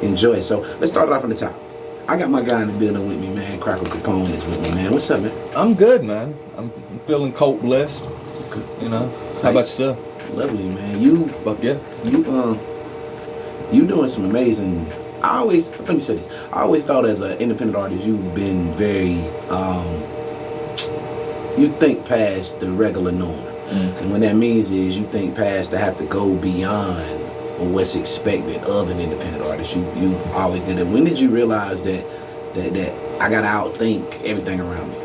enjoy it. So let's start it off from the top. I got my guy in the building with me, man. Crackle Kapone is with me, man. What's up, man? I'm good, man. I'm feeling cold blessed. You know. How about yourself? Lovely, man. Fuck yeah. You doing some amazing. Let me say this. I always thought as an independent artist, you've been very. You think past the regular norm, and what that means is you think past to have to go beyond what's expected of an independent artist. You always did it. When did you realize that I gotta outthink everything around me?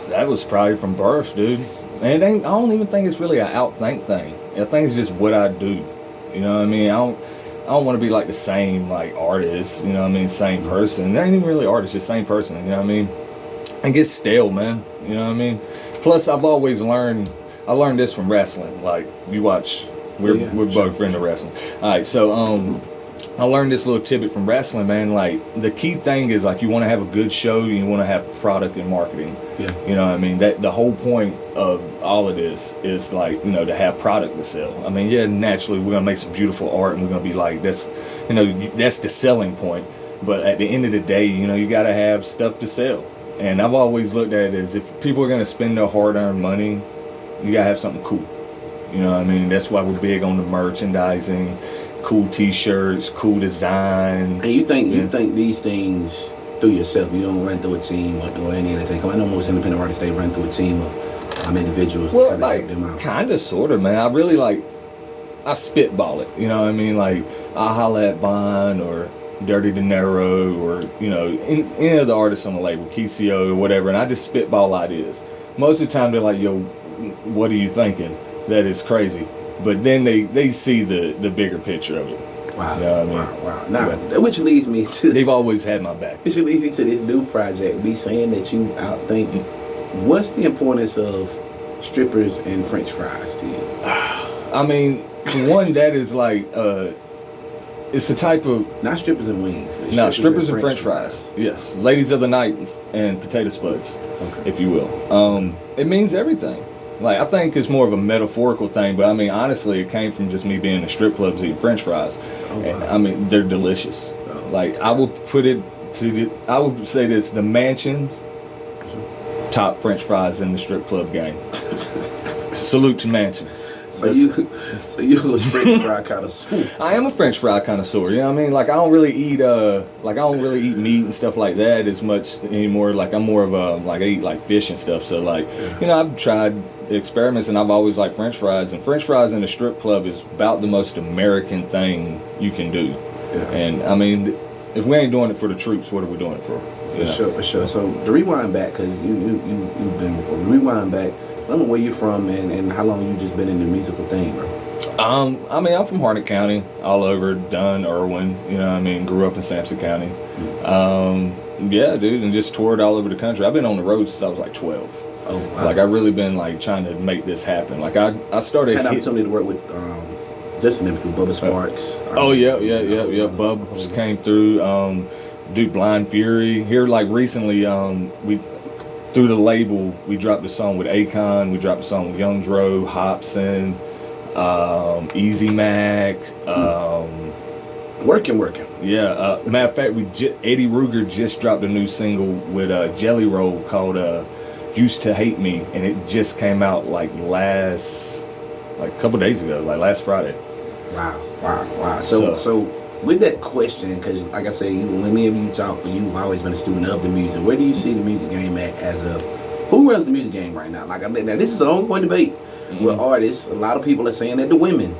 That was probably from birth, dude. And I don't even think it's really an outthink thing. I think it's just what I do. You know what I mean? I don't want to be like the same like artist. You know what I mean? Same person. It ain't even really artist, just same person. You know what I mean? And get stale, man. You know what I mean? Plus, I've always learned. I learned this from wrestling. Like you watch. We're both into wrestling. All right, so I learned this little tidbit from wrestling, man. Like the key thing is like you want to have a good show, you want to have product and marketing. Yeah. You know what I mean? That the whole point of all of this is like, you know, to have product to sell. I mean, yeah, naturally we're gonna make some beautiful art and we're gonna be like that's the selling point. But at the end of the day, you know, you gotta have stuff to sell. And I've always looked at it as if people are gonna spend their hard-earned money, you gotta have something cool. You know what I mean? That's why we're big on the merchandising, cool T-shirts, cool design. And you think these things through yourself. You don't run through a team or any of that thing. I know most independent artists, they run through a team of individuals. Well, like, kind of, sort of, man. I really I spitball it. You know what I mean? Like, I holla at Vaughn or Dirty De Niro or, you know, any of the artists on the label, KCO or whatever, and I just spitball ideas. Most of the time, they're like, yo, what are you thinking? That is crazy. But then they see the bigger picture of it. Wow. You know what I mean? Wow. Now, which leads me to... They've always had my back. Which leads me to this new project. Me saying that you outthink. What's the importance of strippers and French fries to you? I mean, one, that is like... it's a type of... Not strippers and wings. No, strippers and French fries. Yes. Ladies of the night and potato spuds, if you will. It means everything. Like, I think it's more of a metaphorical thing, but I mean, honestly, it came from just me being in strip clubs eating French fries. Oh, wow. And, I mean, they're delicious. Oh. Like, I would I would say this, the Mansions, top French fries in the strip club game. Salute to Mansions. So you're a French fry connoisseur. I am a French fry connoisseur. You know what I mean? Like I don't really eat meat and stuff like that as much anymore. Like I'm more of I eat like fish and stuff. So like, you know, I've tried experiments and I've always liked French fries. And French fries in a strip club is about the most American thing you can do. Yeah. And I mean, if we ain't doing it for the troops, what are we doing it for? For sure. So to rewind back, because you've been rewind back. Tell me where you from and how long you just been in the musical thing, bro. I mean, I'm from Harnett County, all over, Dunn, Irwin, you know what I mean, grew up in Sampson County. Yeah, dude, and just toured all over the country. I've been on the road since I was like 12. Oh, wow. Like, I've really been, like, trying to make this happen. Like, I started... I had an opportunity to work with, just an through Bubba Sparks. Yeah. Bubs came through. Dude, Blind Fury. Here, like, recently, through the label, we dropped a song with Akon, we dropped a song with Young Dro, Hobson, Easy Mac. Working. Yeah, matter of fact, Eddie Ruger just dropped a new single with Jelly Roll called Used to Hate Me, and it just came out like a couple days ago, like last Friday. Wow. So with that question, because like I say, when me and you talk, you've always been a student of the music. Where do you see the music game at as of who runs the music game right now? Like, now this is an ongoing debate with artists. A lot of people are saying that the women,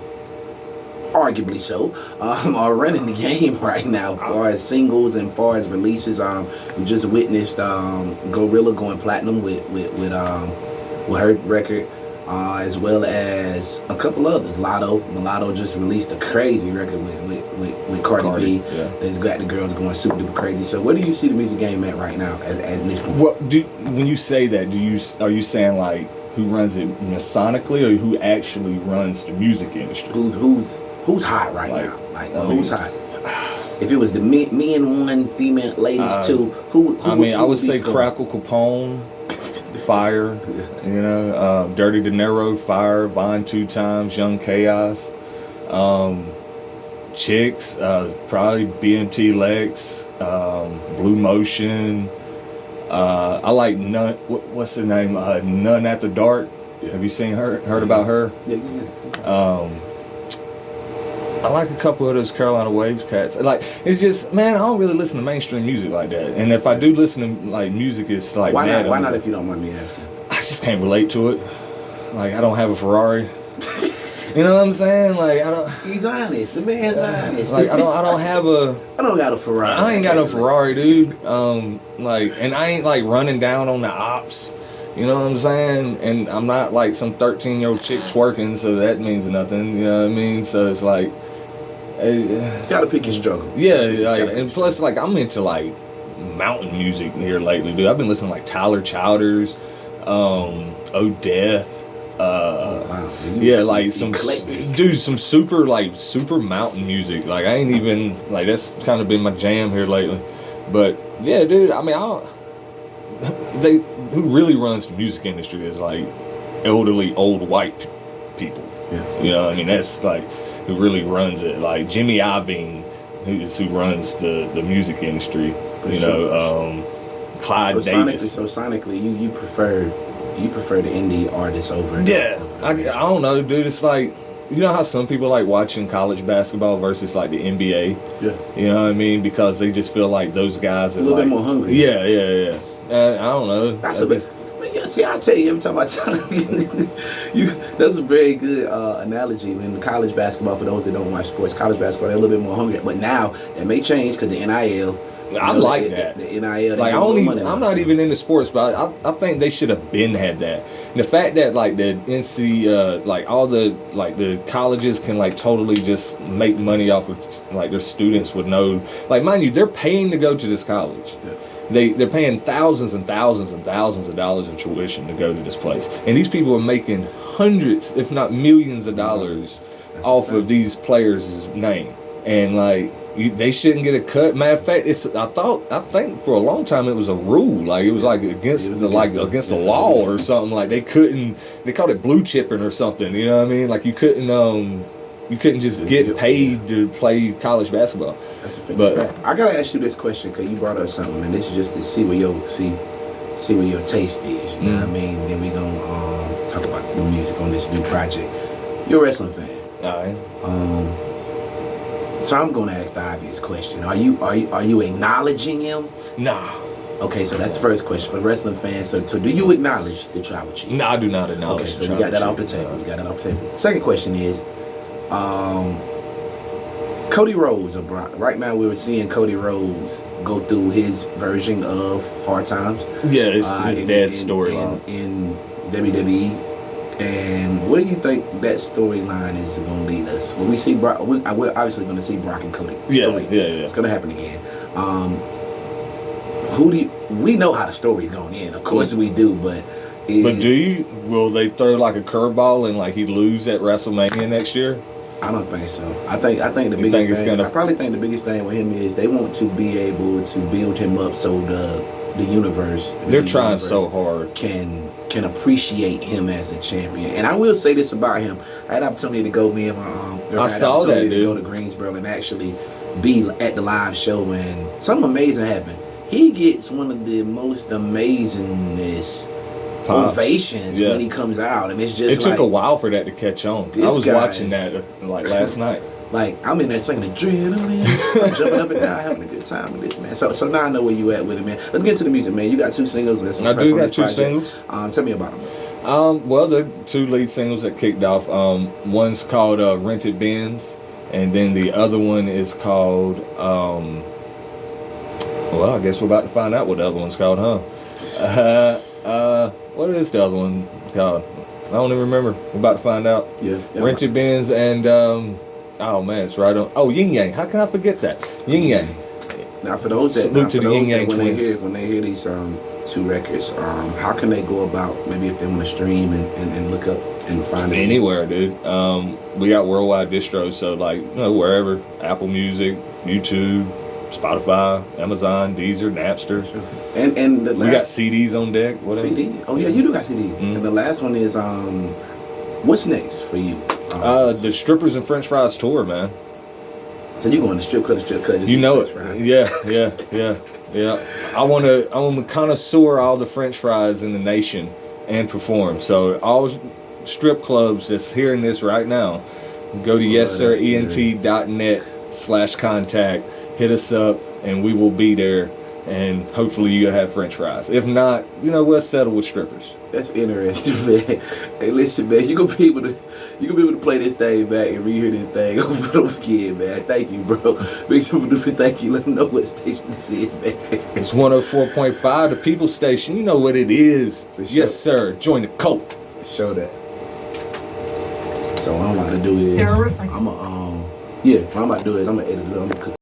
arguably so, are running the game right now as far as singles and far as releases. We just witnessed Glorilla going platinum with her record. As well as a couple others. Mulatto just released a crazy record with Cardi B. Yeah. That's got the girls going super duper crazy. So where do you see the music game at right now at this point? Well, when you say that, are you saying like who runs it masonically or who actually runs the music industry? Who's hot right now? Like who's hot? If it was the men one, female ladies two, who I would say Crackle Kapone. Fire, you know, Dirty De Niro, Fire, Vaughn 2 times, Young Chaos. chicks, probably BMT Lex, Blue Motion. I like None. What's her name? None After Dark. Yeah. Have you seen her? Heard about her? Yeah. I like a couple of those Carolina Waves cats. Like, it's just, man, I don't really listen to mainstream music like that. And if I do listen to like music, it's like, why not? Why not? If you don't mind me asking. I just can't relate to it. Like, I don't have a Ferrari. You know what I'm saying? Like, I don't. He's honest. The man's honest. Like, I don't have a. I don't got a Ferrari. I ain't got no Ferrari, dude. Like, and I ain't like running down on the ops. You know what I'm saying? And I'm not like some 13-year-old chick twerking, so that means nothing. You know what I mean? So it's like. You gotta pick your struggle. Yeah, like, and plus, like, I'm into like mountain music here lately, dude. I've been listening to like Tyler Chowders, O'Death. Wow. Yeah, like some super mountain music. Like, I ain't even like, that's kind of been my jam here lately. But yeah, dude. I mean, who really runs the music industry is like elderly old white people. Yeah. You know, I mean, that's like who really runs it. Like Jimmy Iovine, who runs the music industry. You know, Clyde Davis. Sonically, you prefer the indie artists over. Yeah, I don't know, dude. It's like, you know how some people like watching college basketball versus like the NBA. Yeah. You know what I mean? Because they just feel like those guys are a little like, bit more hungry. Yeah. I don't know. That's a bit. See, I tell you every time I tell you, that's a very good analogy. In college basketball, for those that don't watch sports, college basketball, they're a little bit more hungry. But now that may change because the NIL. I like that. The NIL. Like, I'm not even into sports, but I think they should have been had that. And the fact that like the NC, like all the colleges can like totally just make money off of like their students with no, like, mind you, they're paying to go to this college. Yeah. They're paying thousands and thousands and thousands of dollars in tuition to go to this place, and these people are making hundreds, if not millions, of dollars off of these players' name, and like. They shouldn't get a cut. Matter of fact, I think for a long time it was a rule. Like, it was like against the law or something. Like, they called it blue chipping or something. You know what I mean? Like, you couldn't just get paid to play college basketball. That's a fact. I gotta ask you this question because you brought up something, and this is just to see where your taste is. You know what I mean? Then we gonna talk about the music on this new project. You're a wrestling fan. All right. So I'm gonna ask the obvious question: Are you acknowledging him? Nah. Okay, so that's the first question for the wrestling fans. So do you acknowledge the tribal chief? No, I do not acknowledge. Okay, so we got that off the table. Second question is, Cody Rhodes. Right now, we were seeing Cody Rhodes go through his version of Hard Times. Yeah, his dad's storyline in WWE. And where do you think that storyline is going to lead us? When we see Brock, we're obviously going to see Brock and Cody. Yeah. It's going to happen again. We know how the story's going to end. Of course we do, but will they throw like a curveball and like he lose at WrestleMania next year? I don't think so. I think the biggest thing. I probably think the biggest thing with him is they want to be able to build him up so the universe. They're trying so hard. Can appreciate him as a champion. And I will say this about him. I had the opportunity to go, me and my I saw that, dude. To go to Greensboro and actually be at the live show, and something amazing happened. He gets one of the most amazingness ovations when he comes out, and it's just it took a while for that to catch on. I was watching that like last night. Like, I'm in there singing adrenaline, I'm jumping up and down, having a good time with this, man. So now I know where you at with it, man. Let's get into the music, man. You got 2 singles. I do got 2 singles. Tell me about them. Well, the 2 lead singles that kicked off. One's called Rented Benz, and then the other one is called, well, I guess we're about to find out what the other one's called, huh? What is the other one called? I don't even remember. We're about to find out. Yeah. Rented Benz and, oh man, it's right on. Oh, Yin Yang. How can I forget that? Yin Yang. Now, for those that salute to the Yin Yang twins. When they hear these 2 records, how can they go about? Maybe if they want to stream and look up and find it anywhere, dude. We got worldwide distros, so like, you know, wherever. Apple Music, YouTube, Spotify, Amazon, Deezer, Napster. And we got CDs on deck. Whatever. CD? Oh yeah, you do got CDs. Mm-hmm. And the last one is what's next for you? The Strippers and French Fries tour, man. So you going to strip club? Just You know it. French fries. Yeah. I'm a connoisseur of all the French fries in the nation and perform. So all strip clubs that's hearing this right now, go to yessirent.net/contact. Hit us up and we will be there. And hopefully you'll have French fries. If not, we'll settle with strippers. That's interesting, man. Hey, listen, man, you gonna be able to play this thing back and rehear this thing over and over again, man. Thank you, bro. Big super duper thank you. Let them know what station this is, man. It's 104.5, the People Station. You know what it is. For sure. Yes, sir. Join the cult. Show that. So what I'm about to do is, what I'm about to do is I'm gonna edit it. I'm gonna cook